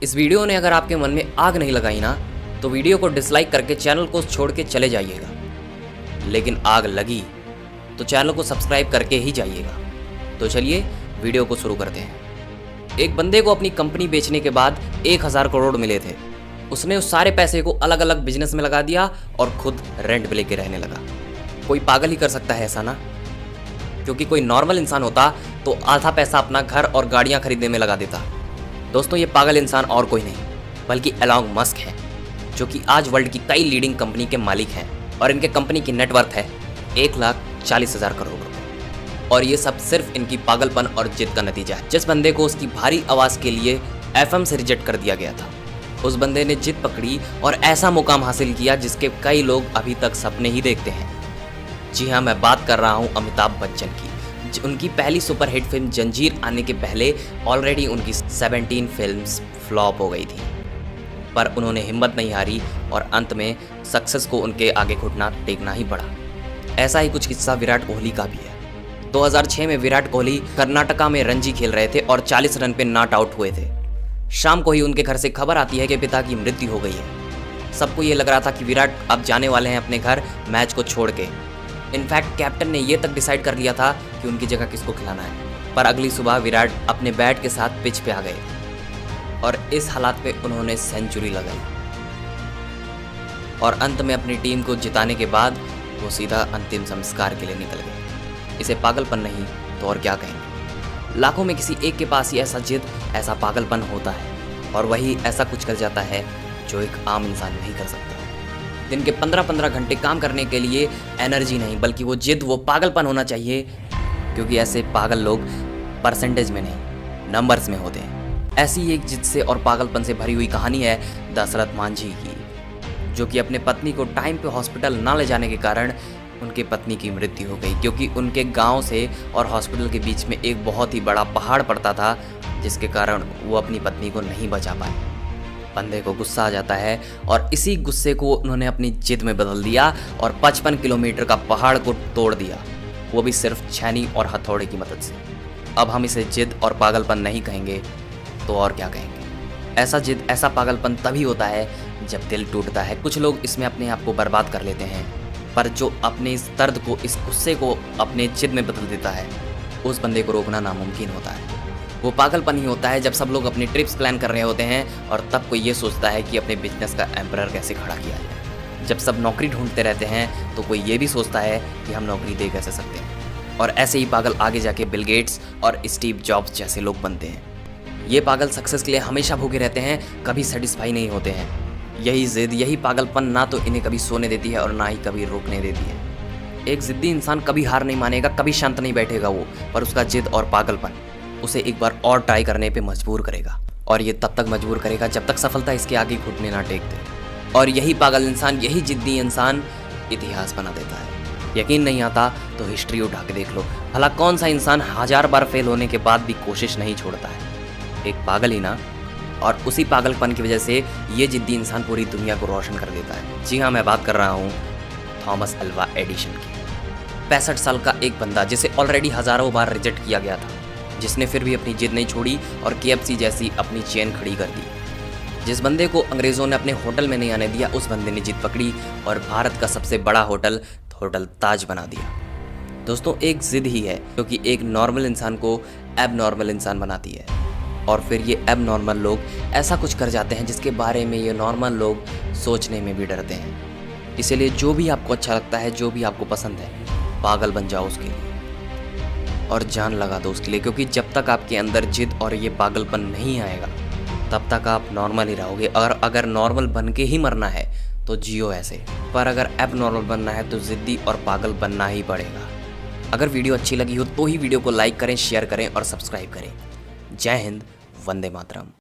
इस वीडियो ने अगर आपके मन में आग नहीं लगाई ना, तो वीडियो को डिसलाइक करके चैनल को छोड़ के चले जाइएगा। लेकिन आग लगी तो चैनल को सब्सक्राइब करके ही जाइएगा। तो चलिए वीडियो को शुरू करते हैं। एक बंदे को अपनी कंपनी बेचने के बाद 1000 करोड़ मिले थे। उसने उस सारे पैसे को अलग अलग बिजनेस में लगा दिया और खुद रेंट पे लेके रहने लगा। कोई पागल ही कर सकता है ऐसा ना, क्योंकि कोई नॉर्मल इंसान होता तो आधा पैसा अपना घर और गाड़ियां खरीदने में लगा देता। दोस्तों, ये पागल इंसान और कोई नहीं बल्कि एलॉन मस्क है, जो कि आज वर्ल्ड की कई लीडिंग कंपनी के मालिक हैं और इनके कंपनी की नेटवर्थ है 1,40,000 करोड़ रुपए। और ये सब सिर्फ इनकी पागलपन और जिद का नतीजा है। जिस बंदे को उसकी भारी आवाज़ के लिए FM से रिजेक्ट कर दिया गया था, उस बंदे ने जिद पकड़ी और ऐसा मुकाम हासिल किया जिसके कई लोग अभी तक सपने ही देखते हैं। जी हाँ, मैं बात कर रहा हूँ अमिताभ बच्चन की। उनकी पहली सुपरहिट फिल्म जंजीर आने के पहले ऑलरेडी उनकी 17 फिल्म्स फ्लॉप हो गई थी, पर उन्होंने हिम्मत नहीं हारी और अंत में सक्सेस को उनके आगे घुटना टेकना ही पड़ा। ऐसा ही कुछ किस्सा विराट कोहली का भी है। 2006 में विराट कोहली कर्नाटका में रणजी खेल रहे थे और 40 रन पे नॉट आउट हुए थे। शाम को ही उनके घर से खबर आती है कि पिता की मृत्यु हो गई है। सबको ये लग रहा था कि विराट अब जाने वाले हैं अपने घर मैच को छोड़ के। इनफैक्ट कैप्टन ने ये तक डिसाइड कर लिया था कि उनकी जगह किसको खिलाना है। पर अगली सुबह विराट अपने बैट के साथ पिच पे आ गए और इस हालात पे उन्होंने सेंचुरी लगाई और अंत में अपनी टीम को जिताने के बाद वो सीधा अंतिम संस्कार के लिए निकल गए। इसे पागलपन नहीं तो और क्या कहेंगे। लाखों में किसी एक के पास ही ऐसा जिद, ऐसा पागलपन होता है और वही ऐसा कुछ कर जाता है जो एक आम इंसान नहीं कर सकता। दिन के 15-15 घंटे काम करने के लिए एनर्जी नहीं बल्कि वो जिद, वो पागलपन होना चाहिए, क्योंकि ऐसे पागल लोग परसेंटेज में नहीं नंबर्स में होते हैं। ऐसी एक जिद से और पागलपन से भरी हुई कहानी है दशरथ मांझी की, जो कि अपने पत्नी को टाइम पे हॉस्पिटल ना ले जाने के कारण उनके पत्नी की मृत्यु हो गई, क्योंकि उनके गांव से और हॉस्पिटल के बीच में एक बहुत ही बड़ा पहाड़ पड़ता था, जिसके कारण वो अपनी पत्नी को नहीं बचा पाए। बंदे को गुस्सा आ जाता है और इसी गुस्से को उन्होंने अपनी जिद में बदल दिया और 55 किलोमीटर का पहाड़ को तोड़ दिया, वो भी सिर्फ छेनी और हथौड़े की मदद से। अब हम इसे जिद और पागलपन नहीं कहेंगे तो और क्या कहेंगे। ऐसा जिद, ऐसा पागलपन तभी होता है जब दिल टूटता है। कुछ लोग इसमें अपने आप को बर्बाद कर लेते हैं, पर जो अपने इस दर्द को, इस गुस्से को अपने जिद में बदल देता है, उस बंदे को रोकना नामुमकिन होता है। वो पागलपन ही होता है जब सब लोग अपनी ट्रिप्स प्लान कर रहे होते हैं और तब कोई ये सोचता है कि अपने बिजनेस का एम्पायर कैसे खड़ा किया जाए। जब सब नौकरी ढूंढते रहते हैं तो कोई ये भी सोचता है कि हम नौकरी दे कैसे सकते हैं। और ऐसे ही पागल आगे जाके बिल गेट्स और स्टीव जॉब्स जैसे लोग बनते हैं। ये पागल सक्सेस के लिए हमेशा भूखे रहते हैं, कभी सेटिस्फाई नहीं होते हैं। यही जिद, यही पागलपन ना तो इन्हें कभी सोने देती है और ना ही कभी रोकने देती है। एक जिद्दी इंसान कभी हार नहीं मानेगा, कभी शांत नहीं बैठेगा वो, पर उसका जिद और पागलपन उसे एक बार और ट्राई करने पे मजबूर करेगा। और ये तब तक मजबूर करेगा जब तक सफलता इसके आगे घुटने ना टेक दे। और यही पागल इंसान, यही जिद्दी इंसान इतिहास बना देता है। यकीन नहीं आता तो हिस्ट्री उठा के देख लो, भला कौन सा इंसान 1000 बार फेल होने के बाद भी कोशिश नहीं छोड़ता है। एक पागल ही ना, और उसी पागलपन की वजह से ये जिद्दी इंसान पूरी दुनिया को रोशन कर देता है। जी हाँ, मैं बात कर रहा हूँ थॉमस अल्वा एडिशन की। 65 साल का एक बंदा जिसे ऑलरेडी हज़ारों बार रिजेक्ट किया गया था, जिसने फिर भी अपनी जिद नहीं छोड़ी और KFC जैसी अपनी चेन खड़ी कर दी। जिस बंदे को अंग्रेज़ों ने अपने होटल में नहीं आने दिया, उस बंदे ने जिद पकड़ी और भारत का सबसे बड़ा होटल ताज बना दिया। दोस्तों, एक जिद ही है जो कि एक नॉर्मल इंसान को एबनॉर्मल इंसान बनाती है। और फिर ये एबनॉर्मल लोग ऐसा कुछ कर जाते हैं जिसके बारे में ये नॉर्मल लोग सोचने में भी डरते हैं। इसीलिए जो भी आपको अच्छा लगता है, जो भी आपको पसंद है, पागल बन जाओ उसके लिए और जान लगा दो उसके लिए, क्योंकि जब तक आपके अंदर जिद और ये पागलपन नहीं आएगा तब तक आप नॉर्मल ही रहोगे। और अगर नॉर्मल बन के ही मरना है तो जियो ऐसे, पर अगर एबनॉर्मल बनना है तो जिद्दी और पागल बनना ही पड़ेगा। अगर वीडियो अच्छी लगी हो तो ही वीडियो को लाइक करें, शेयर करें और सब्सक्राइब करें। जय हिंद, वंदे मातरम।